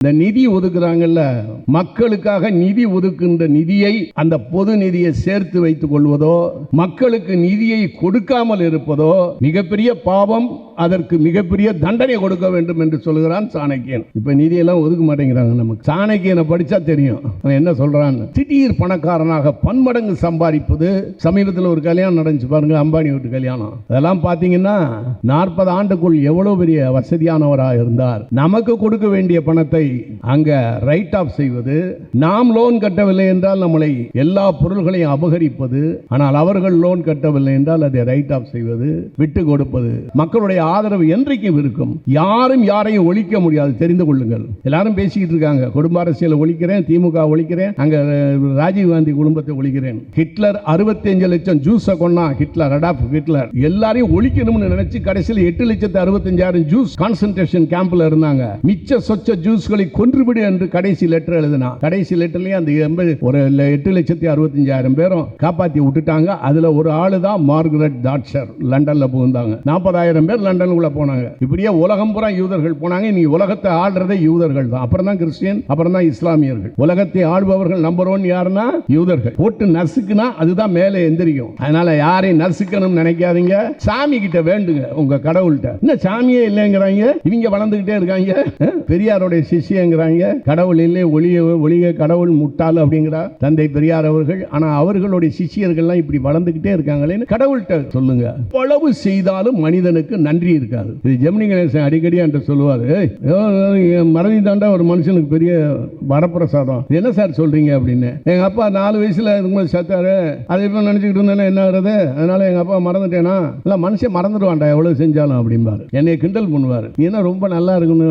இந்த நிதி ஒதுக்குறாங்கல்ல, மக்களுக்காக நிதி ஒதுக்குகின்ற நிதியை, அந்த பொது நிதியை சேர்த்து வைத்துக் கொள்வதோ, மக்களுக்கு நிதியை கொடுக்காமல் இருப்பதோ மிகப்பெரிய பாவம். அதற்கு மிகப்பெரிய தண்டனை கொடுக்க வேண்டும் என்று சொல்கிறான் சாணக்கியன். இப்ப நிதியெல்லாம் ஒதுக்க மாட்டேங்கிறாங்க. நமக்கு சாணக்கியனை படிச்சா தெரியும் அவன் என்ன சொல்றான். திடீர் பணக்காரனாக பன்மடங்கு சம்பாதிப்பது. சமீபத்தில் ஒரு கல்யாணம் நடந்துச்சு பாருங்க, அம்பானி வீட்டு கல்யாணம். அதெல்லாம் பாத்தீங்கன்னா 40 ஆண்டுக்குள் எவ்வளவு பெரிய வசதியானவராக இருந்தார். நமக்கு கொடுக்க வேண்டிய பணத்தை அங்க ரைட் ஆஃப் செய்வது, நாம் லோன் கட்டவில்லை என்றால் நம்மளை எல்லா பொருள்களையும் அபகரிப்பது, ஆனால் அவர்கள் லோன் கட்டவில்லை என்றால் அதை ரைட் ஆஃப் செய்வது, விட்டு கொடுப்பது. மக்களுடைய ஆதரவு என்றைக்கும் இருக்கும். யாரும் யாரையும் ஒழிக்க முடியாது, தெரிந்து கொள்ளுங்கள். எல்லாரும் பேசிக்கிட்டு இருக்காங்க, குடும்ப அரசியலை ஒழிக்கிறேன், திமுக ஒழிக்கிறேன், அங்க ராஜீவ் காந்தி குடும்பத்தை ஒழிக்கிறேன். ஹிட்லர் 65 லட்சம் ஜூஸை கொண்டா. ஹிட்லர், அடால்ஃப் ஹிட்லர் எல்லாரையும் ஒழிக்கணும்னு நினைச்சு கடைசியில் 8,65,000 ஜூஸ் கான்சென்ட்ரேஷன் கேம்ப்ல இருந்தாங்க. மிச்ச சொச்ச ஜூஸ்களை கொன்றுவிடு என்று கடைசி லெட்டர் எழுதினா. கடைசி லெட்டர்லயே அந்த 8,65,000 பேரும் காப்பாத்தி விட்டுட்டாங்க. அதுல ஒரு ஆளு தான் மார்கரெட் தாட்சர். லண்டன்ல புகுந்தாங்க. 40,000 பேர் லண்டனுக்குள்ள போனாங்க. இப்படியே உலகம் பூரா யூதர்கள் போனாங்க. இன்னைக்கு உலகத்தை ஆள்றதே யூதர்கள் தான். அப்புறம் தான் கிறிஸ்டியன், அப்புறம் தான் இஸ்லாமியர்கள். உலகத்தை ஆள்பவர்கள் நம்பர் 1 யாருன்னா யூதர்கள். போட்டு நசுக்குனா அதுதான் மேலே எந்திரிக்கும். அதனால யாரையும் நசுக்கணும் நினைக்காதீங்க. சாமி கிட்ட வேண்டுங்க, உங்க கடவுள்கிட்ட. என்ன சாமியே இல்லைங்கிறாங்க, இவங்க வளர்ந்துகிட்டே இருக்காங்க. பெரியாருடைய சிஷ்யங்கிறாங்க. கடவுள் இல்லை, ஒளிய கடவுள் முட்டாள் அப்படிங்கிறார் தந்தை பெரியார் அவர்கள். ஆனா அவர்களுடைய சிஷியர்கள்லாம் இப்படி வளர்ந்துகிட்டே இருக்காங்களேன்னு கடவுள்கிட்ட சொல்லுங்க. எவ்வளவு செய்தாலும் மனிதனுக்கு நன்றி இருக்காது. இது ஜெமினி கணேசன் அடிக்கடி என்று சொல்லுவாரு, மறதி தாண்டா ஒரு மனுஷனுக்கு பெரிய வரப்பிரசாதம். என்ன சார் சொல்றீங்க அப்படின்னு. எங்க அப்பா 4 வயசுல இருக்கும்போது செத்தாரு, அதை இப்ப நினைச்சுக்கிட்டு இருந்தேன்னா என்ன ஆகுறது, அதனால எங்க அப்பா மறந்துட்டேனா. இல்ல மனுஷன் மறந்துடுவான்டா எவ்வளவு செஞ்சாலும் அப்படிம்பாரு. என்னை கிண்டல் பண்ணுவாரு. நீ என்ன ரொம்ப நல்லா இருக்குன்னு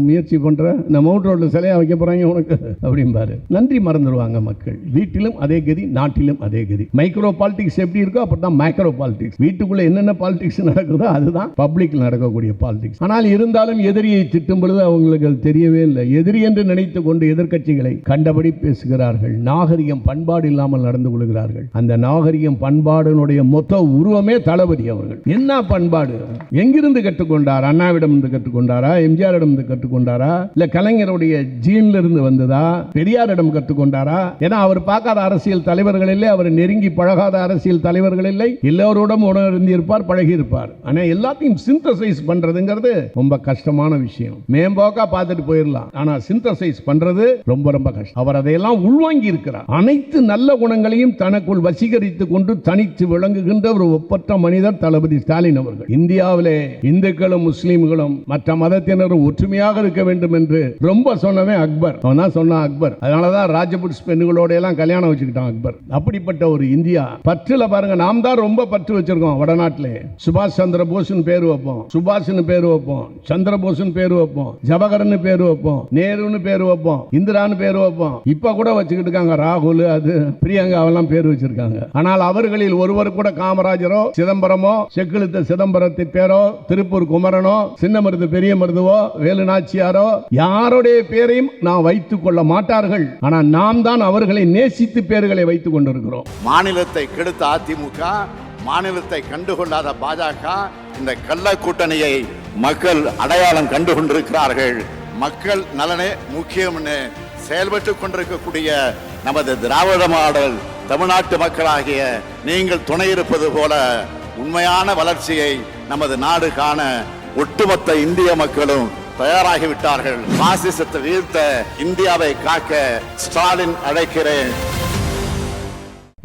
முயற்சி பண்ற, இந்த மவுண்ட் ரோட்ல சிலையா வைக்க போறாங்க உனக்கு அப்படிம்பாரு. நன்றி மறந்துடுவாங்க மக்கள். வீட்டிலும் அதே கதி, நாட்டிலும் அதே கதி. மைக்ரோ பாலிடிக்ஸ் எப்படி இருக்கோ அப்படிதான் மேக்ரோ பாலிடிக்ஸ். வீட்டுக்குள்ள என்னென்ன பாலிடிக்ஸ் நடக்குதோ அதுதான் பப்ளிக்ல நடக்கக்கூடிய பாலிடிக்ஸ். ஆனால் இருந்தாலும் எதிரியை திட்டும் பொழுது அவங்களுக்கு தெரியவே இல்லை. எதிரி என்று நினைத்துக் கொண்டு எதிர்க்கட்சிகளை கண்டபடி பேசுகிறார்கள். நாகரிகம், பண்பாடு இல்லாமல் நடந்து கொள்கிறார்கள். அந்த நாகரிகம் பண்பாடுடைய மொத்த உருவமே தளபதி அவர்கள். என்ன பண்பாடு எங்கிருந்து கற்றுக்கொண்டார்? அண்ணாவிடம் இருந்து கற்றுக்கொண்டாரா, எம்ஜிஆரிடம் இருந்து கற்றுக்கொண்டாரா, இல்ல கலைஞருடைய ஜீன்ல இருந்து வந்ததா, பெரியாரிடம் கற்றுக்கொண்டாரா? ஏன்னா அவர் பார்க்காத அரசியல் தலைவர்கள் இல்லை, அவர் நெருங்கி பழகாத அரசியல் தலைவர்கள் இல்லை. எல்லோரோடும் உணர்ந்திருப்பார், பழகி இருப்பார். ஆனா எல்லாத்தையும் சிந்தசைஸ் பண்றதுங்கிறது ரொம்ப கஷ்டமான விஷயம். மேம்போக்கா பார்த்துட்டு போயிடலாம், ஆனா சிந்தசைஸ் பண்றது ரொம்ப ரொம்ப கஷ்டம். அவர் அதையெல்லாம் உள்வாங்கி இருக்கிறார். அனைத்து நல்ல குணங்களையும் தனக்குள் வசீகரித்துக் கொண்டு தனித்து விளங்குகின்ற ஒரு ஒப்பற்ற மனிதர் தளபதி ஸ்டாலின் அவர்கள். இந்தியாவிலே இந்துக்களும் முஸ்லிம்களும் மற்ற மதத்தினரும் ஒற்றுமையாக இருக்க வேண்டும் என்று ரொம்ப சொன்னவன் அக்பர். அவன் தான் சொன்னான் அக்பர். அதனாலதான் ராஜபுட்ஸ் பெண்களோட எல்லாம் கல்யாணம் வச்சுக்கிட்டான் அக்பர். அப்படிப்பட்ட ஒரு இந்தியா பற்றுல பாருங்க. நாம் தான் ரொம்ப பற்று வச்சிருக்கோம் வடநாட்டிலே. சுபாஷ் சந்திர போஸ் பேரு வைப்போம், சுபாஷ்னு பேரு வைப்போம், சந்திரபோஸ்னு பேரு வைப்போம், ஜவஹர்னு பேரு வைப்போம், நேருன்னு பேரு வைப்போம், இந்திரான்னு பேரு வைப்போம். இப்ப கூட வச்சுக்கிட்டு இருக்காங்க ராகுல், அது பிரியங்கா எல்லாம் பேரு வச்சிருக்காங்க. ஆனால் அவர்களில் ஒருவர் கூட காமராஜரோ, சிதம்பரமோ, செக்கிழுத்த சிதம்பரத்தை பேரோ, திருப்பூர் குமரனோ, சின்ன மருது பெரிய மருதுவோ, வேலு நாச்சியாரோ யாருடைய பேரையும் நாம் வைத்துக் கொள்ள மாட்டார்கள். ஆனால் நாம் தான் அவர்களை நேசித்து பேர்களை வைத்துக் கொண்டிருக்கிறோம். மாநிலத்தை கெடுத்த அதிமுக, மாநிலத்தை கண்டுகொள்ளாத பாஜக, இந்த கள்ள கூட்டணியை மக்கள் அடையாளம் கண்டு கொண்டிருக்கிறார்கள். மக்கள் நலனே முக்கியம் செயல்பட்டுக் கொண்டிருக்கக்கூடிய நமது திராவிட மாடல் தமிழ்நாட்டு மக்களாகிய நீங்கள் துணை இருப்பது போல உண்மையான வளர்ச்சியை நமது நாடு காண ஒட்டுமொத்த இந்திய மக்களும் தயாராகிவிட்டார்கள். பாசிசத்தை வீழ்த்த இந்தியாவை காக்க ஸ்டாலின் அழைக்கிறேன்.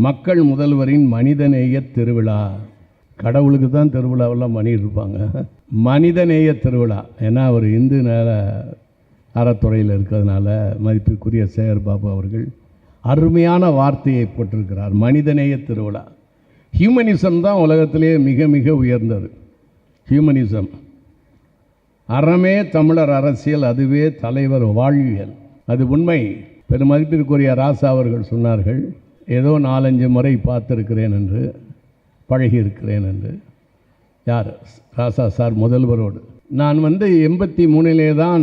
மக்கள் முதல்வரின் மனிதநேய திருவிழா. கடவுளுக்கு தான் திருவிழாவெல்லாம் பண்ணிட்டு இருப்பாங்க. மனிதநேய திருவிழா. ஏன்னா அவர் இந்து நல அறத்துறையில் இருக்கிறதுனால மதிப்பிற்குரிய சேகர் பாபு அவர்கள் அருமையான வார்த்தையை போட்டிருக்கிறார். மனிதநேய திருவிழா. ஹியூமனிசம் தான் உலகத்திலேயே மிக மிக உயர்ந்தது. ஹியூமனிசம். அறமே தமிழர் அரசியல், அதுவே தலைவர் வாழ்வியல். அது உண்மை. பெருமதிப்பிற்குரிய ராசா அவர்கள் சொன்னார்கள், ஏதோ 4-5 முறை பார்த்திருக்கிறேன் என்று, பழகி இருக்கிறேன் என்று. யார்? ராசா சார் முதல்வரோடு. நான் 83 தான்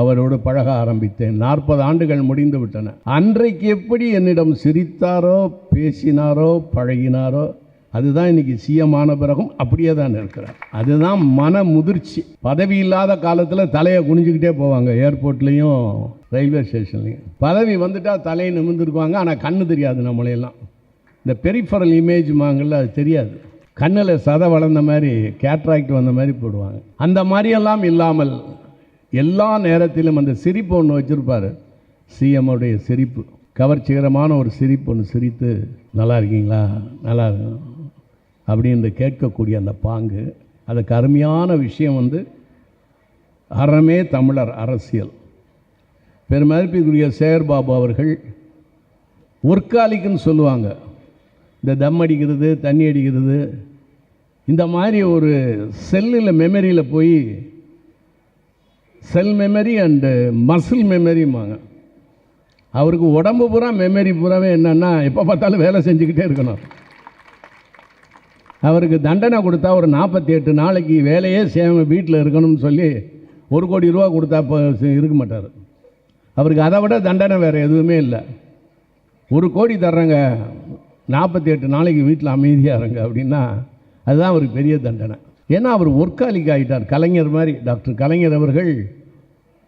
அவரோடு பழக ஆரம்பித்தேன். 40 ஆண்டுகள் முடிந்து விட்டன. அன்றைக்கு எப்படி என்னிடம் சிரித்தாரோ, பேசினாரோ, பழகினாரோ, அதுதான் இன்னைக்கு சிஎம் ஆன பிறகும் அப்படியே தான் இருக்கிறார். அதுதான் மன முதிர்ச்சி. பதவி இல்லாத காலத்தில் தலையை குனிஞ்சுக்கிட்டே போவாங்க. ஏர்போர்ட்லேயும் ரயில்வே ஸ்டேஷன்லேயும். பதவி வந்துட்டால் தலையை நிமிர்ந்துருக்குவாங்க, ஆனால் கண்ணு தெரியாது நம்மளையெல்லாம். இந்த பெரிஃபரல் இமேஜ் மாங்கல்ல அது தெரியாது. கண்ணில் சதை வளர்ந்த மாதிரி கேட்ராக்ட் வந்த மாதிரி போடுவாங்க. அந்த மாதிரியெல்லாம் இல்லாமல் எல்லா நேரத்திலும் அந்த சிரிப்பு ஒன்று வச்சுருப்பார். சிஎம்முடைய சிரிப்பு, கவர்ச்சிகரமான ஒரு சிரிப்பு ஒன்று சிரித்து, நல்லா இருக்கீங்களா, நல்லா இருக்கும் அப்படின்னு கேட்கக்கூடிய அந்த பாங்கு. அதுக்கு அருமையான விஷயம் அறமே தமிழர் அரசியல். பெருமதிப்பிற்குரிய சேகர்பாபு அவர்கள் ஒர்க்காலிக்குன்னு சொல்லுவாங்க. இந்த தம் அடிக்கிறது, தண்ணி அடிக்கிறது, இந்த மாதிரி ஒரு செல்லில் மெமரியில் போய் செல் மெமரி அண்டு மசில் மெமரிம்பாங்க. அவருக்கு உடம்பு பூரா மெமரி பூராவே என்னென்னா எப்போ பார்த்தாலும் வேலை செஞ்சுக்கிட்டே இருக்கணும். அவருக்கு தண்டனை கொடுத்தா ஒரு 48 நாளைக்கு வேலையே செய்யாமல் வீட்டில் இருக்கணும்னு சொல்லி 1 கோடி ரூபா கொடுத்தா இப்போ இருக்க மாட்டார். அவருக்கு அதை விட தண்டனை வேறு எதுவுமே இல்லை. 1 கோடி தர்றங்க, 48 நாளைக்கு வீட்டில் அமைதியாக இருங்க அப்படின்னா அதுதான் அவருக்கு பெரிய தண்டனை. ஏன்னா அவர் ஒர்க்காலிக் ஆகிட்டார். கலைஞர் மாதிரி டாக்டர் கலைஞர் அவர்கள்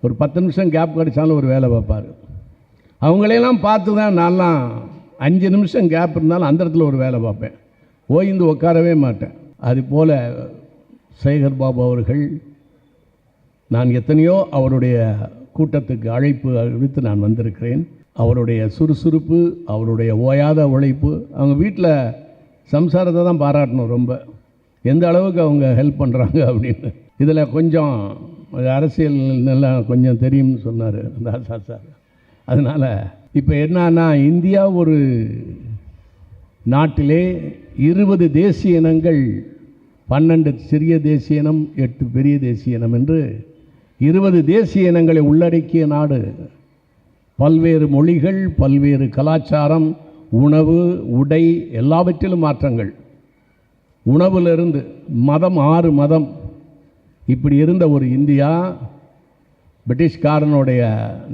ஒரு 10 நிமிஷம் கேப் கிடைச்சாலும் ஒரு வேலை பார்ப்பார். அவங்களையெல்லாம் பார்த்து தான் நான்லாம் 5 நிமிஷம் கேப் இருந்தாலும் அந்த இடத்துல ஒரு வேலை பார்ப்பேன், ஓய்ந்து உட்காரவே மாட்டேன். அதுபோல் சேகர்பாபு அவர்கள், நான் எத்தனையோ அவருடைய கூட்டத்துக்கு அழைப்பு விடுத்து நான் வந்திருக்கிறேன். அவருடைய சுறுசுறுப்பு, அவருடைய ஓயாத உழைப்பு, அவங்க வீட்டில் சம்சாரத்தை தான் பாராட்டணும். ரொம்ப எந்த அளவுக்கு அவங்க ஹெல்ப் பண்ணுறாங்க அப்படின்னு. இதில் கொஞ்சம் அரசியல் நல்லா கொஞ்சம் தெரியும்னு சொன்னார் அந்த ஆசா சார். அதனால் இப்போ என்னன்னா, இந்தியா ஒரு நாட்டிலே 20 தேசிய இனங்கள், 12 சிறிய தேசிய இனம், 8 பெரிய தேசிய இனம் என்று 20 தேசிய இனங்களை உள்ளடக்கிய நாடு. பல்வேறு மொழிகள், பல்வேறு கலாச்சாரம், உணவு, உடை, எல்லாவற்றிலும் மாற்றங்கள். உணவிலிருந்து மதம், 6 மதம், இப்படி இருந்த ஒரு இந்தியா பிரிட்டிஷ்காரனுடைய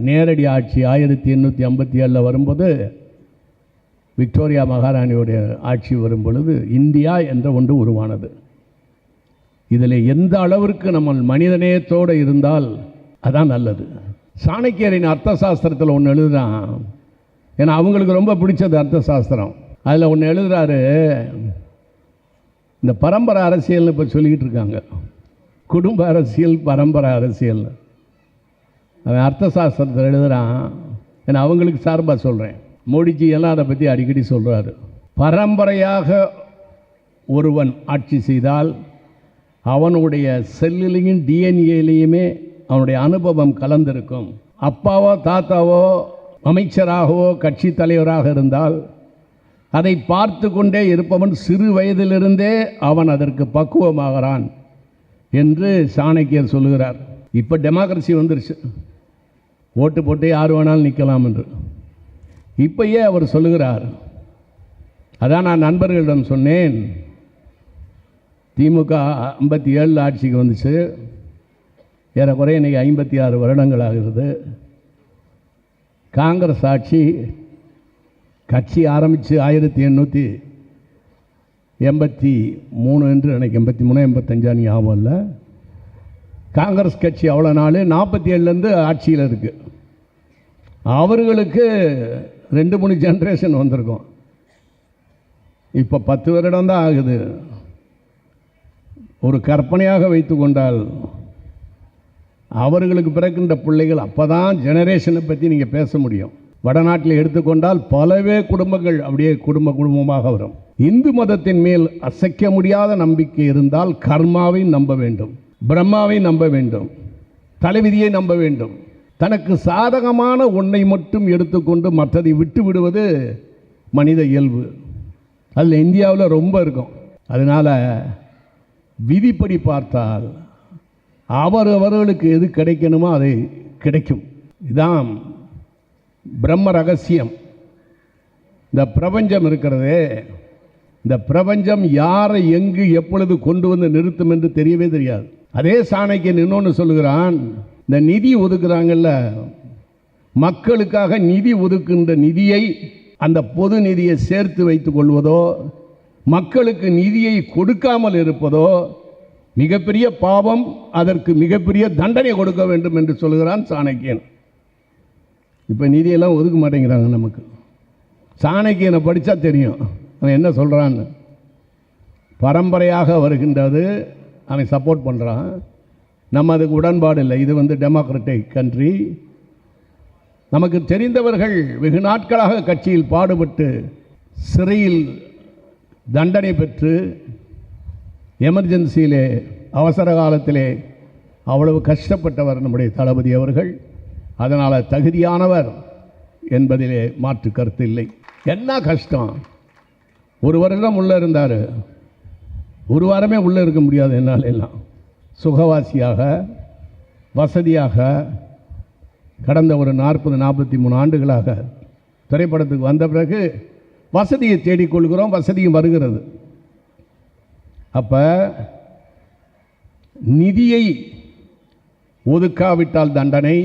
நேரடி ஆட்சி 1857 வரும்போது, விக்டோரியா மகாராணியுடைய ஆட்சி வரும் பொழுது இந்தியா என்ற ஒன்று உருவானது. இதில் எந்த அளவிற்கு நம்ம மனிதநேயத்தோடு இருந்தால் அதான் நல்லது. சாணக்கியரின் அர்த்த சாஸ்திரத்தில் ஒன்று எழுதுறான். ஏன்னா அவங்களுக்கு ரொம்ப பிடிச்சது அர்த்த சாஸ்திரம். அதில் ஒன்று எழுதுறாரு, இந்த பரம்பரை அரசியல்னு இப்போ சொல்லிக்கிட்டு இருக்காங்க, குடும்ப அரசியல், பரம்பரை அரசியல். அவன் அர்த்த சாஸ்திரத்தில் எழுதுகிறான். ஏன்னா அவங்களுக்கு சார்பாக சொல்கிறேன். மோடிஜி எல்லாம் அதை பற்றி அடிக்கடி சொல்கிறாரு. பரம்பரையாக ஒருவன் ஆட்சி செய்தால் அவனுடைய செல்லிலையும் டிஎன்ஏலையுமே அவனுடைய அனுபவம் கலந்திருக்கும். அப்பாவோ தாத்தாவோ அமைச்சராகவோ கட்சி தலைவராக இருந்தால் அதை பார்த்து கொண்டே இருப்பவன் சிறு வயதிலிருந்தே அவன் அதற்கு பக்குவமாகிறான் என்று சாணக்கியர் சொல்லுகிறார். இப்போ டெமோக்ரஸி வந்துருச்சு, ஓட்டு போட்டு யார் வேணாலும் நிற்கலாம் என்று. இப்பயே அவர் சொல்லுகிறார். அதான் நான் நண்பர்களிடம் சொன்னேன், திமுக 57 ஆட்சிக்கு வந்துச்சு, ஏறக்குறைய இன்றைக்கி 56 வருடங்கள் ஆகிறது. காங்கிரஸ் ஆட்சி, கட்சி ஆரம்பித்து 1883 என்று எனக்கு 83 85 ஞாபகம் இல்லை. காங்கிரஸ் கட்சி அவ்வளோ நாள் 47லேருந்து ஆட்சியில் இருக்குது. அவர்களுக்கு 2-3 ஜென்ரேஷன் வந்திருக்கும். இப்போ 10 வருடம் தான் ஆகுது. ஒரு கற்பனையாக வைத்து கொண்டால் அவர்களுக்கு பிறக்கின்ற பிள்ளைகள், அப்போ தான் ஜெனரேஷனை பற்றி நீங்கள் பேச முடியும். வடநாட்டில் எடுத்துக்கொண்டால் பலவே குடும்பங்கள் அப்படியே குடும்பமாக வரும். இந்து மதத்தின் மேல் அசைக்க முடியாத நம்பிக்கை இருந்தால் கர்மாவை நம்ப வேண்டும், பிரம்மாவை நம்ப வேண்டும், தலைவிதியை நம்ப வேண்டும். தனக்கு சாதகமான ஒன்றை மட்டும் எடுத்துக்கொண்டு மற்றதை விட்டு விடுவது மனித இயல்பு. அதில் இந்தியாவில் ரொம்ப இருக்கும். அதனால் விதிப்படி பார்த்தால் அவர்களுக்கு எது கிடைக்கணுமோ அதை கிடைக்கும். இதுதான் பிரம்ம ரகசியம். இந்த பிரபஞ்சம் இருக்கிறதே, இந்த பிரபஞ்சம் யாரை எங்கு எப்பொழுது கொண்டு வந்து நிறுத்தும் என்று தெரியவே தெரியாது. அதே சாணக்கியன் இன்னொன்று சொல்லுகிறான், இந்த நிதி ஒதுக்குறாங்கல்ல, மக்களுக்காக நிதி ஒதுக்குகின்ற நிதியை, அந்த பொது நிதியை சேர்த்து வைத்துக் கொள்வதோ மக்களுக்கு நிதியை கொடுக்காமல் இருப்பதோ மிகப்பெரிய பாவம். அதற்கு மிகப்பெரிய தண்டனை கொடுக்க வேண்டும் என்று சொல்கிறான் சாணக்கியன். இப்போ நிதியெல்லாம் ஒதுக்க மாட்டேங்கிறாங்க. நமக்கு சாணக்கியனை படித்தா தெரியும் அவன் என்ன சொல்கிறான்னு. பரம்பரையாக வருகின்றது, அவன் சப்போர்ட் பண்ணுறான். நம்ம அதுக்கு உடன்பாடு இல்லை. இது டெமோக்ராட்டிக் கண்ட்ரி. நமக்கு தெரிந்தவர்கள் வெகு நாட்களாக கட்சியில் பாடுபட்டு சிறையில் தண்டனை பெற்று எமர்ஜென்சியிலே அவசர காலத்திலே அவ்வளவு கஷ்டப்பட்டவர் நம்முடைய தளபதி அவர்கள். அதனால் தகுதியானவர் என்பதிலே மாற்று கருத்து இல்லை. என்ன கஷ்டம், ஒரு வருடம் உள்ளே இருந்தார், ஒரு வாரமே உள்ளே இருக்க முடியாது என்னால். எல்லாம் சுகவாசியாக வசதியாக கடந்த ஒரு 40-43 ஆண்டுகளாக திரைப்படத்துக்கு வந்த பிறகு வசதியை தேடிக்கொள்கிறோம், வசதியும் வருகிறது. அப்போ நிதியை ஒதுக்காவிட்டால் தண்டனை.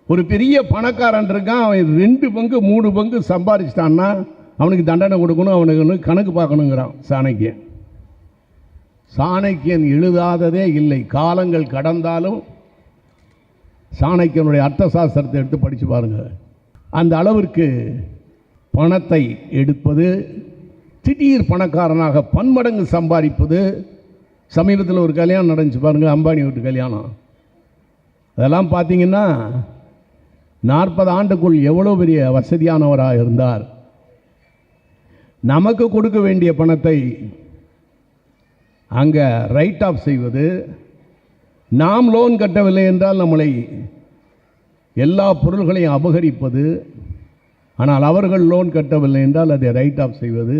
ஒரு பெரிய பணக்காரன் இருக்கான், அவன் 2 பங்கு 3 பங்கு சம்பாதிச்சிட்டான்னா அவனுக்கு தண்டனை கொடுக்கணும், அவனுக்கு கணக்கு பார்க்கணுங்கிறான் சாணக்கியன். சாணக்கியன் எழுதாததே இல்லை. காலங்கள் கடந்தாலும் சாணக்கியனுடைய அர்த்த சாஸ்திரத்தை எடுத்து படித்து பாருங்கள். அந்த அளவிற்கு பணத்தை எடுப்பது, திடீர் பணக்காரனாக பன்மடங்கு சம்பாதிப்பது. சமீபத்தில் ஒரு கல்யாணம் நடந்துச்சு பாருங்கள், அம்பானி வீட்டு கல்யாணம். அதெல்லாம் பார்த்தீங்கன்னா 40 ஆண்டுக்குள் எவ்வளோ பெரிய வசதியானவராக இருந்தார். நமக்கு கொடுக்க வேண்டிய பணத்தை அங்கே ரைட் ஆஃப் செய்வது, நாம் லோன் கட்டவில்லை என்றால் நம்மளை எல்லா பொருள்களையும் அபகரிப்பது, ஆனால் அவர்கள் லோன் கட்டவில்லை என்றால் அதை ரைட் ஆஃப் செய்வது,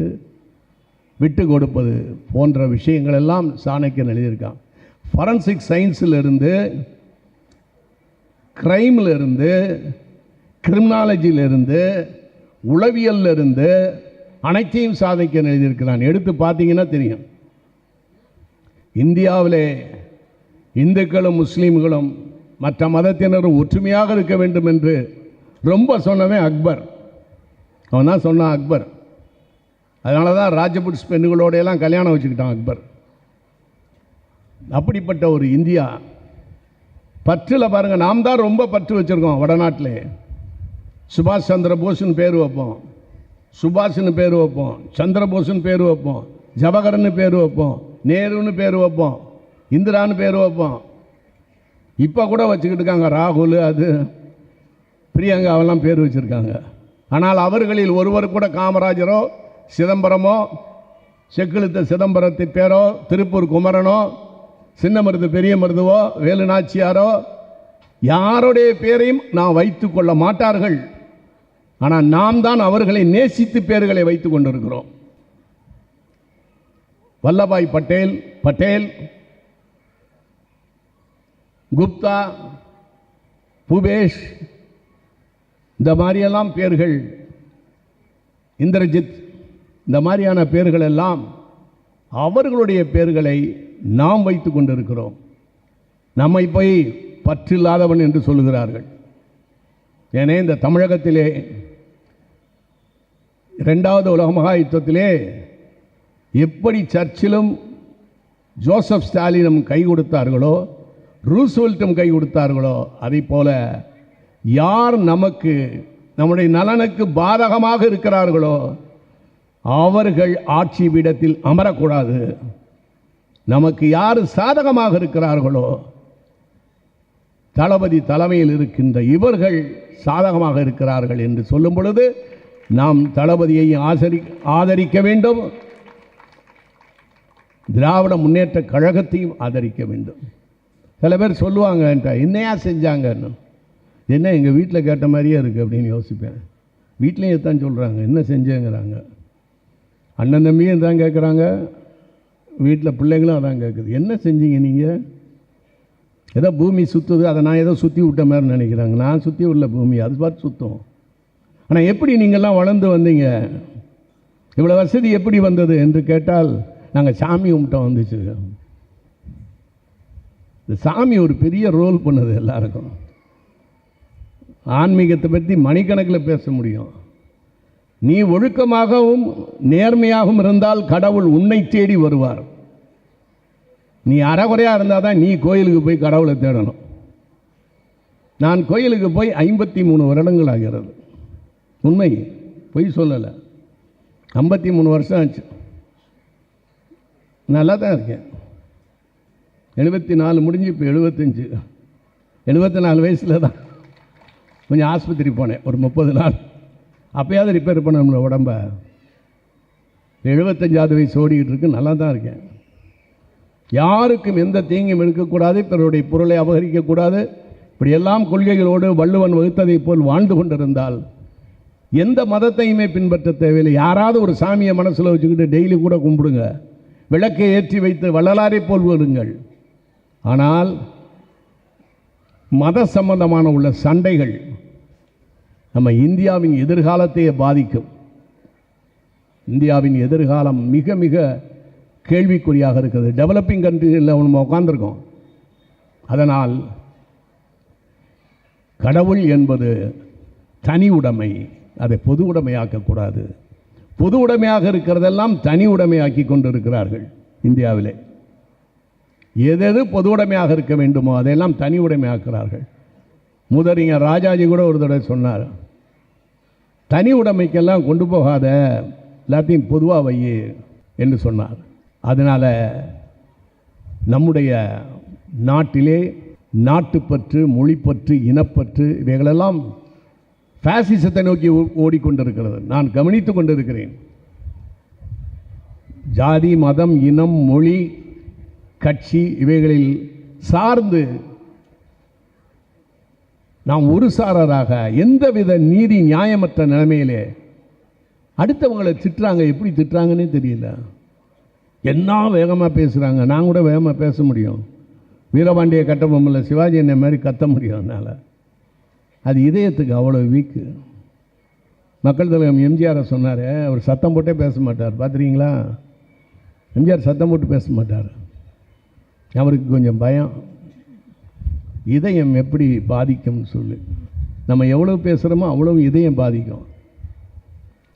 விட்டு கொடுப்பது போன்ற விஷயங்கள் எல்லாம் சாணக்கியன் எழுதியிருக்கான். ஃபாரன்சிக் சயின்ஸில் இருந்து, கிரைமில் இருந்து, கிரிமினாலஜியிலிருந்து, உளவியலில் இருந்து அனைத்தையும் சாணக்கியன் எழுதியிருக்கிறான். எடுத்து பார்த்தீங்கன்னா தெரியும். இந்தியாவிலே இந்துக்களும் முஸ்லீம்களும் மற்ற மதத்தினரும் ஒற்றுமையாக இருக்க வேண்டும் என்று ரொம்ப சொன்னவன் அக்பர். அவன் தான் சொன்னான் அக்பர். அதனால தான் ராஜபுட்ஸ் பெண்களோடையெல்லாம் கல்யாணம் வச்சுக்கிட்டான் அக்பர். அப்படிப்பட்ட ஒரு இந்தியா. பற்றில் பாருங்கள், நாம் தான் ரொம்ப பற்று வச்சுருக்கோம் வடநாட்டில். சுபாஷ் சந்திர போஸ்ன்னு பேர் வைப்போம், சுபாஷ்னு பேர் வைப்போம், சந்திரபோஸ்ன்னு பேர் வைப்போம், ஜவஹர்னு பேர் வைப்போம், நேருன்னு பேர் வைப்போம், இந்திரான்னு பேர் வைப்போம். இப்போ கூட வச்சுக்கிட்டு இருக்காங்க ராகுல், அது பிரியங்காவெல்லாம் பேர் வச்சுருக்காங்க. ஆனால் அவர்களில் ஒருவர் கூட காமராஜரோ சிதம்பரமோ, செக்கிழுத்த சிதம்பரத்தின் பேரோ, திருப்பூர் குமரனோ, சின்ன மருது பெரிய மருதுவோ, வேலு நாச்சியாரோ யாருடைய பேரையும் நாம் வைத்து கொள்ள மாட்டார்கள். ஆனால் நாம் தான் அவர்களை நேசித்து பேர்களை வைத்து கொண்டிருக்கிறோம். வல்லபாய் பட்டேல், குப்தா, பூபேஷ், இந்த மாதிரியெல்லாம் பேர்கள், இந்திரஜித், இந்த மாதிரியான பேர்கள் எல்லாம் அவர்களுடைய பேர்களை நாம் வைத்து கொண்டிருக்கிறோம். நம்மை போய் பற்றில்லாதவன் என்று சொல்லுகிறார்கள். ஏனே இந்த தமிழகத்திலே 2வது உலக மகா யுத்தத்திலே எப்படி சர்ச்சிலும் ஜோசப் ஸ்டாலினும் கை கொடுத்தார்களோ, ரூஸ்வெல்ட்டும் கை கொடுத்தார்களோ, அதை போல யார் நமக்கு நம்முடைய நலனுக்கு பாதகமாக இருக்கிறார்களோ அவர்கள் ஆட்சி பீடத்தில் அமரக்கூடாது. நமக்கு யார் சாதகமாக இருக்கிறார்களோ, தளபதி தலைமையில் இருக்கின்ற இவர்கள் சாதகமாக இருக்கிறார்கள் என்று சொல்லும் பொழுது நாம் தளபதியை ஆதரிக்க வேண்டும், திராவிட முன்னேற்ற கழகத்தையும் ஆதரிக்க வேண்டும். சில பேர் சொல்லுவாங்க, என்னையா செஞ்சாங்கன்னு. என்ன எங்கள் வீட்டில் கேட்ட மாதிரியே இருக்குது அப்படின்னு யோசிப்பேன். வீட்லேயும் தான் சொல்கிறாங்க, என்ன செஞ்சேங்கிறாங்க. அண்ணன் தம்பியும் தான் கேட்குறாங்க, வீட்டில் பிள்ளைங்களும் அதான் கேட்குது. என்ன செஞ்சீங்க நீங்கள்? ஏதோ பூமி சுற்றுது, அதை நான் ஏதோ சுற்றி விட்ட மாதிரி நினைக்கிறாங்க. நான் சுற்றி விடல பூமி, அது பார்த்து சுத்தம். ஆனால் எப்படி நீங்கள்லாம் வளர்ந்து வந்தீங்க, இவ்வளோ வசதி எப்படி வந்தது என்று கேட்டால் நாங்கள் சாமி கும்பிட்டோம் வந்துச்சு. இந்த சாமி ஒரு பெரிய ரோல் பண்ணுது எல்லாருக்கும். ஆன்மீகத்தை பற்றி மணிக்கணக்கில் பேச முடியும். நீ ஒழுக்கமாகவும் நேர்மையாகவும் இருந்தால் கடவுள் உன்னை தேடி வருவார். நீ அறகுறையாக இருந்தால் தான் நீ கோயிலுக்கு போய் கடவுளை தேடணும். நான் கோயிலுக்கு போய் 53 வருடங்கள் ஆகிறது. உண்மை, பொய் சொல்லலை. 53 வருஷம் ஆச்சு. நல்லா தான் இருக்கேன். 74 முடிஞ்சு இப்போ 75. 74 வயசில் தான் கொஞ்சம் ஆஸ்பத்திரி போனேன் ஒரு 30 நாள். அப்போயாவது ரிப்பேர் பண்ண நம்மளை உடம்ப. 75வது வயசு ஓடிக்கிட்டு இருக்கு. நல்லா தான் இருக்கேன். யாருக்கும் எந்த தீங்கும் எடுக்கக்கூடாது, பிறருடைய பொருளை அபகரிக்கக்கூடாது, இப்படியெல்லாம் கொள்கைகளோடு வள்ளுவன் வகுத்ததை போல் வாழ்ந்து கொண்டிருந்தால் எந்த மதத்தையுமே பின்பற்ற தேவையில்லை. யாராவது ஒரு சாமியை மனசில் வச்சுக்கிட்டு டெய்லி கூட கும்பிடுங்க, விளக்கை ஏற்றி வைத்து வள்ளலாரை போல் வருங்கள். ஆனால் மத சம்பந்தமான உள்ள சண்டைகள் நம்ம இந்தியாவின் எதிர்காலத்தையே பாதிக்கும். இந்தியாவின் எதிர்காலம் மிக மிக கேள்விக்குறியாக இருக்குது. டெவலப்பிங் கண்ட்ரியில் நம்ம உட்கார்ந்துருக்கோம். அதனால் கடவுள் என்பது தனி உடைமை, அதை பொது உடைமையாக்கக்கூடாது. பொது உடைமையாக இருக்கிறதெல்லாம் தனி உடைமையாக்கி கொண்டிருக்கிறார்கள் இந்தியாவிலே. எது பொது உடைமையாக இருக்க வேண்டுமோ அதையெல்லாம் தனி உடைமையாக்குறார்கள். முதறிஞர் ராஜாஜி கூட ஒரு தடவை சொன்னார், தனி உடைமைக்கெல்லாம் கொண்டு போகாத, எல்லாத்தையும் பொதுவாக வை என்று சொன்னார். அதனால் நம்முடைய நாட்டிலே நாட்டுப்பற்று, மொழிப்பற்று, இனப்பற்று இவைகளெல்லாம் பாசிசத்தை நோக்கி ஓடிக்கொண்டிருக்கிறது. நான் கவனித்து கொண்டிருக்கிறேன். ஜாதி, மதம், இனம், மொழி, கட்சி இவைகளில் சார்ந்து நாம் ஒரு சாரராக எந்தவித நீதி நியாயமற்ற நிலைமையிலே அடுத்தவங்களை திட்டுறாங்க. எப்படி திட்டுறாங்கன்னே தெரியல. என்ன வேகமாக பேசுகிறாங்க. நான் கூட வேகமாக பேச முடியும். வீரபாண்டிய கட்டபொம்மனில் சிவாஜி என்ன மாதிரி கத்த முடியும். அதனால் அது இதயத்துக்கு அவ்வளோ வீக்கு. மக்கள் தலைவர் எம்ஜிஆரை சொன்னார், அவர் சத்தம் போட்டே பேச மாட்டார். பார்த்துறீங்களா? எம்ஜிஆர் சத்தம் போட்டு பேச மாட்டார். அவருக்கு கொஞ்சம் பயம். இதயம் எப்படி பாதிக்கும்னு சொல்லி நம்ம எவ்வளோ பேசுகிறோமோ அவ்வளோ இதயம் பாதிக்கும்.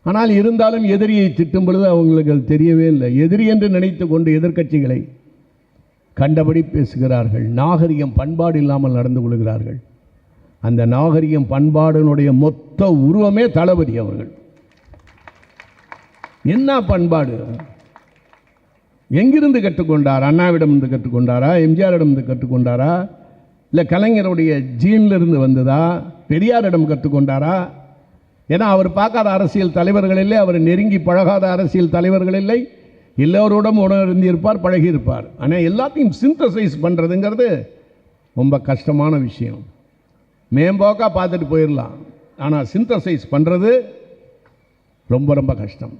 ஆனால் இருந்தாலும் எதிரியை திட்டும் பொழுது அவங்களுக்கு அது தெரியவே இல்லை. எதிரி என்று நினைத்து கொண்டு எதிர்க்கட்சிகளை கண்டபடி பேசுகிறார்கள். நாகரிகம், பண்பாடு இல்லாமல் நடந்து கொள்கிறார்கள். அந்த நாகரிகம், பண்பாடுனுடைய மொத்த உருவமே தளபதி அவர்கள். என்ன பண்பாடு? எங்கிருந்து கற்றுக்கொண்டார்? அண்ணாவிடமிருந்து கற்றுக்கொண்டாரா? எம்ஜிஆரிடமிருந்து கற்றுக்கொண்டாரா? இல்லை கலைஞருடைய ஜீனிலிருந்து வந்ததா? பெரியாரிடம் கற்றுக்கொண்டாரா? ஏன்னா அவர் பார்க்காத அரசியல் தலைவர்கள் இல்லை, அவர் நெருங்கி பழகாத அரசியல் தலைவர்கள் இல்லை. எல்லோரோடும் உணர்ந்திருப்பார், பழகியிருப்பார். ஆனால் எல்லாத்தையும் சிந்தசைஸ் பண்ணுறதுங்கிறது ரொம்ப கஷ்டமான விஷயம். மேம்போக்காக பார்த்துட்டு போயிடலாம், ஆனால் சிந்தசைஸ் பண்ணுறது ரொம்ப ரொம்ப கஷ்டம்.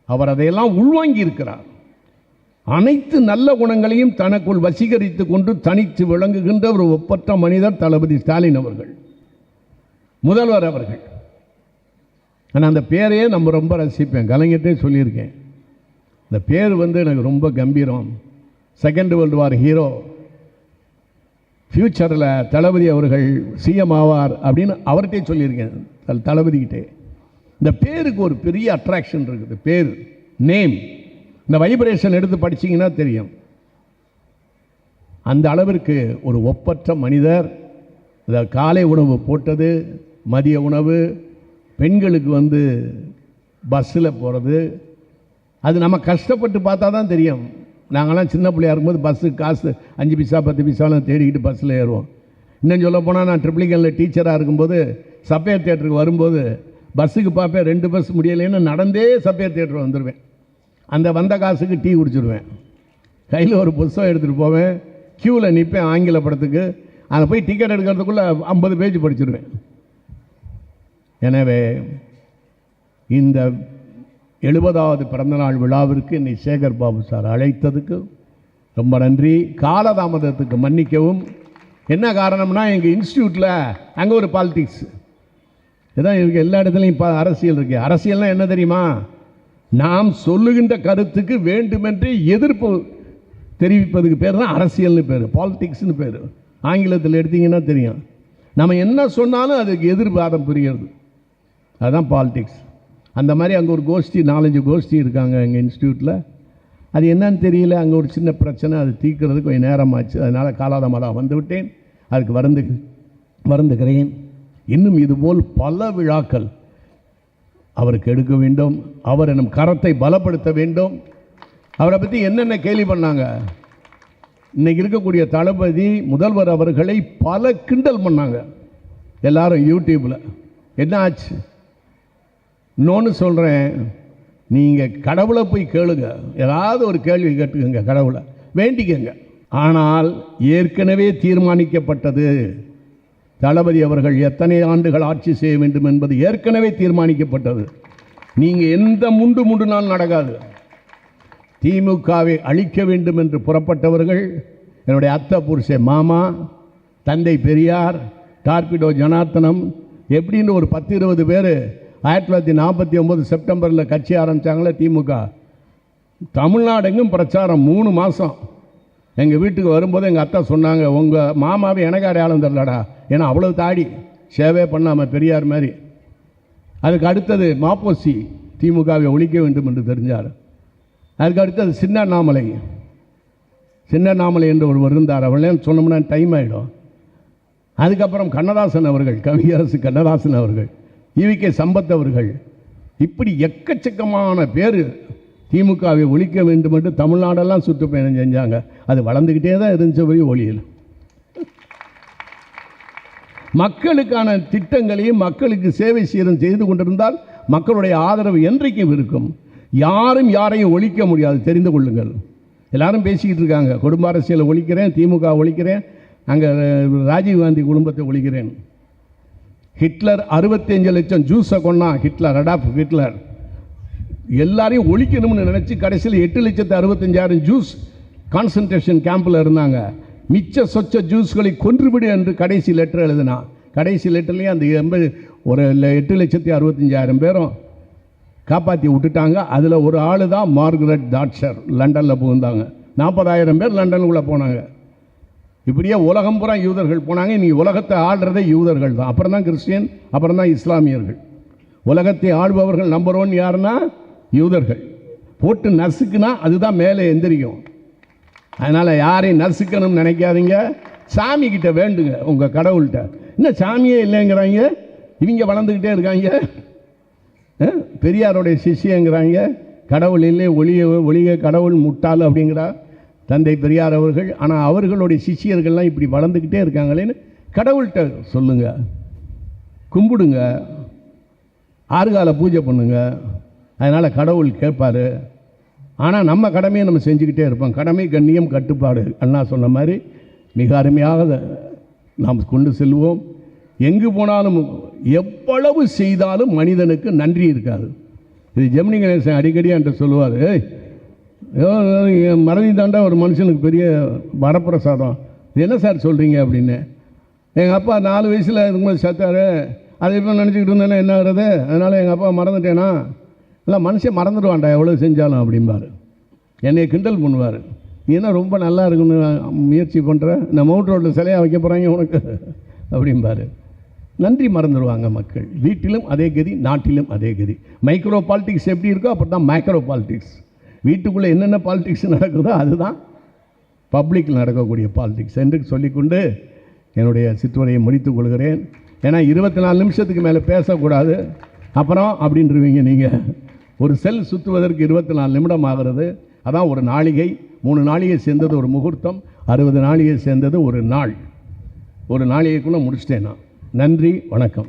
அவர் அதையெல்லாம் உள்வாங்கி இருக்கிறார். அனைத்து நல்ல குணங்களையும் தனக்குள் வசீகரித்து கொண்டு தனித்து விளங்குகின்ற ஒரு ஒப்பற்ற மனிதர் தளபதி ஸ்டாலின் அவர்கள், முதல்வர் அவர்கள். ஆனால் அந்த பேரையே நம்ம ரொம்ப ரசிப்பேன். கலைஞர்கிட்டே சொல்லியிருக்கேன், இந்த பேர் எனக்கு ரொம்ப கம்பீரம். செகண்ட் வேர்ல்டு வார் ஹீரோ, ஃப்யூச்சரில் தளபதி அவர்கள் சிஎம் ஆவார் அப்படின்னு அவர்கிட்டே சொல்லியிருக்கேன், தளபதிக்கிட்டே. இந்த பேருக்கு ஒரு பெரிய அட்ராக்ஷன் இருக்குது. பேர், நேம், இந்த வைப்ரேஷன் எடுத்து படிச்சிங்கன்னா தெரியும். அந்த அளவிற்கு ஒரு ஒப்பற்ற மனிதர். இந்த காலை உணவு போட்டது, மதிய உணவு, பெண்களுக்கு பஸ்ஸில் போகிறது, அது நம்ம கஷ்டப்பட்டு பார்த்தா தான் தெரியும். நாங்கள்லாம் சின்ன பிள்ளையா இருக்கும்போது பஸ்ஸுக்கு காசு 5 பைசா 10 பைசாலாம் தேடிக்கிட்டு பஸ்ஸில் ஏறுவோம். இன்னும் சொல்ல போனால் நான் ட்ரிப்ளிகனில் டீச்சராக இருக்கும்போது சப்பையர் தியேட்டருக்கு வரும்போது பஸ்ஸுக்கு பார்ப்பேன். 2 பஸ் முடியலைன்னு நடந்தே சப்பையர் தியேட்டர் வந்துடுவேன். அந்த வந்த காசுக்கு டீ குடிச்சிடுவேன். கையில் ஒரு புத்தகம் எடுத்துகிட்டு போவேன். க்யூவில் நிற்பேன் ஆங்கில படத்துக்கு. அங்கே போய் டிக்கெட் எடுக்கிறதுக்குள்ளே 50 பேஜ் படிச்சிடுவேன். எனவே இந்த 70வது பிறந்தநாள் விழாவிற்கு என்னை சேகர் பாபு சார் அழைத்ததுக்கு ரொம்ப நன்றி. காலதாமதத்துக்கு மன்னிக்கவும். என்ன காரணம்னா, எங்கள் இன்ஸ்டியூட்டில் அங்கே ஒரு பாலிடிக்ஸ் இதான் இருக்குது. எல்லா இடத்துலையும் அரசியல் இருக்குது. அரசியல்னால் என்ன தெரியுமா? நாம் சொல்லுகின்ற கருத்துக்கு வேண்டுமென்றே எதிர்ப்பு தெரிவிப்பதுக்கு பேர் தான் அரசியல்னு பேர், பாலிடிக்ஸ்னு பேர். ஆங்கிலத்தில் எடுத்தீங்கன்னா தெரியும். நம்ம என்ன சொன்னாலும் அதுக்கு எதிர்வாதம் புரிகிறது, அதுதான் பாலிடிக்ஸ். அந்த மாதிரி அங்கே ஒரு கோஷ்டி, 4-5 கோஷ்டி இருக்காங்க எங்கள் இன்ஸ்டியூட்டில். அது என்னன்னு தெரியல, அங்கே ஒரு சின்ன பிரச்சனை, அது தீர்க்கிறதுக்கு கொஞ்சம் நேரமாச்சு. அதனால் காலாதாமதாக வந்துவிட்டேன். அதுக்கு வருந்துகிறேன். இன்னும் இதுபோல் பல விழாக்கள் அவருக்கு எடுக்க வேண்டும். அவர் நம் கரத்தை பலப்படுத்த வேண்டும். அவரை பற்றி என்னென்ன கேள்வி பண்ணாங்க. இன்னைக்கு இருக்கக்கூடிய தளபதி முதல்வர் அவர்களை பல கிண்டல் பண்ணாங்க எல்லாரும் யூடியூப்பில். என்ன ஆச்சு? இன்னொன்று சொல்கிறேன், நீங்கள் கடவுளை போய் கேளுங்க, ஏதாவது ஒரு கேள்வி கேட்டுக்கங்க, கடவுளை வேண்டிக்கங்க. ஆனால் ஏற்கனவே தீர்மானிக்கப்பட்டது, தளபதி அவர்கள் எத்தனை ஆண்டுகள் ஆட்சி செய்ய வேண்டும் என்பது ஏற்கனவே தீர்மானிக்கப்பட்டது. நீங்கள் எந்த முண்டு நாள் நடக்காது. திமுகவை அழிக்க வேண்டும் என்று புறப்பட்டவர்கள் என்னுடைய அத்தை புருஷ மாமா, தந்தை பெரியார், டார்பிடோ ஜனார்த்தனம், எப்படின்னு ஒரு 10-20 பேர் 1949 செப்டம்பரில் கட்சி ஆரம்பித்தாங்களே திமுக. தமிழ்நாடு எங்கும் பிரச்சாரம் 3 மாதம். எங்கள் வீட்டுக்கு வரும்போது எங்கள் அத்தை சொன்னாங்க, உங்கள் மாமாவை எனக்கு அடையாளம் தரலடா, ஏன்னா அவ்வளோ தாடி சேவே பண்ணாமல் பெரியார் மாதிரி. அதுக்கு அடுத்தது மாப்போசி, திமுகவை ஒழிக்க வேண்டும் என்று தெரிஞ்சார். அதுக்கு அடுத்தது சின்ன நாமலை என்று ஒருவர் இருந்தார். அவளே சொன்னோம்னா டைம் ஆகிடும். அதுக்கப்புறம் கண்ணதாசன் அவர்கள், கவியரசு கண்ணதாசன் அவர்கள், ஈவிகே சம்பத் அவர்கள், இப்படி எக்கச்சக்கமான பேர் திமுகவை ஒழிக்க வேண்டும் என்று தமிழ்நாடெல்லாம் சுற்றுப்பயணம் செஞ்சாங்க. அது வளர்ந்துக்கிட்டே தான் இருந்துச்சபடி ஒளியில். மக்களுக்கான திட்டங்களையும் மக்களுக்கு சேவை செய்து கொண்டிருந்தால் மக்களுடைய ஆதரவு என்றைக்கும் இருக்கும். யாரும் யாரையும் ஒழிக்க முடியாது, தெரிந்து கொள்ளுங்கள். எல்லாரும் பேசிக்கிட்டு இருக்காங்க, குடும்ப அரசியலை ஒழிக்கிறேன், திமுக ஒழிக்கிறேன், அங்கே ராஜீவ்காந்தி குடும்பத்தை ஒழிக்கிறேன். ஹிட்லர் 65 லட்சம் ஜூஸை கொண்டான். அடால்ஃப் ஹிட்லர் எல்லாரையும் ஒழிக்கணும்னு நினச்சி கடைசியில் 8,65,000 ஜூஸ் கான்சன்ட்ரேஷன் கேம்பில் இருந்தாங்க. மிச்ச சொச்ச ஜூஸ்களை கொன்றுவிடு என்று கடைசி லெட்டர் எழுதினான். கடைசி லெட்டர்லேயும் அந்த 8,65,000 பேரும் காப்பாற்றி விட்டுட்டாங்க. அதில் ஒரு ஆள் தான் மார்கரெட் தாட்சர், லண்டனில் புகுந்தாங்க. 40,000 பேர் லண்டனுக்குள்ளே போனாங்க. இப்படியே உலகம் பூரா யூதர்கள் போனாங்க. இன்றைக்கி உலகத்தை ஆள்றதே யூதர்கள் தான். அப்புறம் தான் கிறிஸ்டியன், அப்புறம் தான் இஸ்லாமியர்கள். உலகத்தை ஆள்பவர்கள் நம்பர் 1 யாருன்னா யூதர்கள். போட்டு நசுக்குனா அதுதான் மேலே எந்திரிக்கும். அதனால் யாரையும் நசுக்கணும்னு நினைக்காதீங்க. சாமி கிட்ட வேண்டுங்க, உங்கள் கடவுள்கிட்ட. இன்னும் சாமியே இல்லைங்கிறாங்க, இவங்க வளர்ந்துக்கிட்டே இருக்காங்க. பெரியாருடைய சிஷ்யங்கிறாங்க, கடவுள் இல்லை, ஒளிய கடவுள் முட்டாள் அப்படிங்கிறா தந்தை பெரியார் அவர்கள். ஆனால் அவர்களுடைய சிஷியர்கள்லாம் இப்படி வளர்ந்துக்கிட்டே இருக்காங்களேன்னு கடவுள்கிட்ட சொல்லுங்க, கும்பிடுங்க, ஆறுகால பூஜை பண்ணுங்க. அதனால் கடவுள் கேட்பார். ஆனால் நம்ம கடமையை நம்ம செஞ்சுக்கிட்டே இருப்போம். கடமை, கண்ணியம், கட்டுப்பாடு, அண்ணா சொன்ன மாதிரி மிக அருமையாக நாம் கொண்டு செல்வோம். எங்கு போனாலும் எவ்வளவு செய்தாலும் மனிதனுக்கு நன்றி இருக்காது. இது ஜெமினி கணேசன் அடிக்கடி என்கிட்ட சொல்லுவார், மறதி தாண்டா ஒரு மனுஷனுக்கு பெரிய வரப்பிரசாதம். இது என்ன சார் சொல்கிறீங்க அப்படின்னு. எங்கள் அப்பா 4 வயசில் இருக்கும்போது செத்தார், அதை இப்போ நினச்சிக்கிட்டு இருந்தேன்னா என்ன ஆகுறது, அதனால் எங்கள் அப்பா மறந்துட்டேனா. இல்லை, மனுஷன் மறந்துடுவான்டா எவ்வளோ செஞ்சாலும் அப்படிம்பார். என்னை கிண்டல் பண்ணுவார், நீ என்ன ரொம்ப நல்லா இருக்குன்னு முயற்சி பண்ணுற, இந்த மவுண்ட் ரோட்டில் சிலையாக வைக்க போகிறாங்க உனக்கு அப்படிம்பார். நன்றி மறந்துடுவாங்க மக்கள். வீட்டிலும் அதே கதி, நாட்டிலும் அதே கதி. மைக்ரோ பாலிட்டிக்ஸ் எப்படி இருக்கோ அப்படி தான் மேக்ரோ பாலிட்டிக்ஸ். வீட்டுக்குள்ளே என்னென்ன பாலிட்டிக்ஸ் நடக்குதோ அதுதான் பப்ளிக்கில் நடக்கக்கூடிய பாலிட்டிக்ஸ் என்று சொல்லிக்கொண்டு என்னுடைய சிற்றுரையை முடித்துக் கொள்கிறேன். ஏன்னா 24 நிமிஷத்துக்கு மேலே பேசக்கூடாது, அப்புறம் அப்படின்றவீங்க நீங்கள். ஒரு செல் சுற்றுவதற்கு 24 நிமிடம் ஆகிறது. அதான் ஒரு நாளிகை. 3 நாளிகை சேர்ந்தது ஒரு முகூர்த்தம், 60 நாளிகை சேர்ந்தது ஒரு நாள். ஒரு நாளிகைக்குள்ளே முடிச்சிட்டேன் நான். நன்றி, வணக்கம்.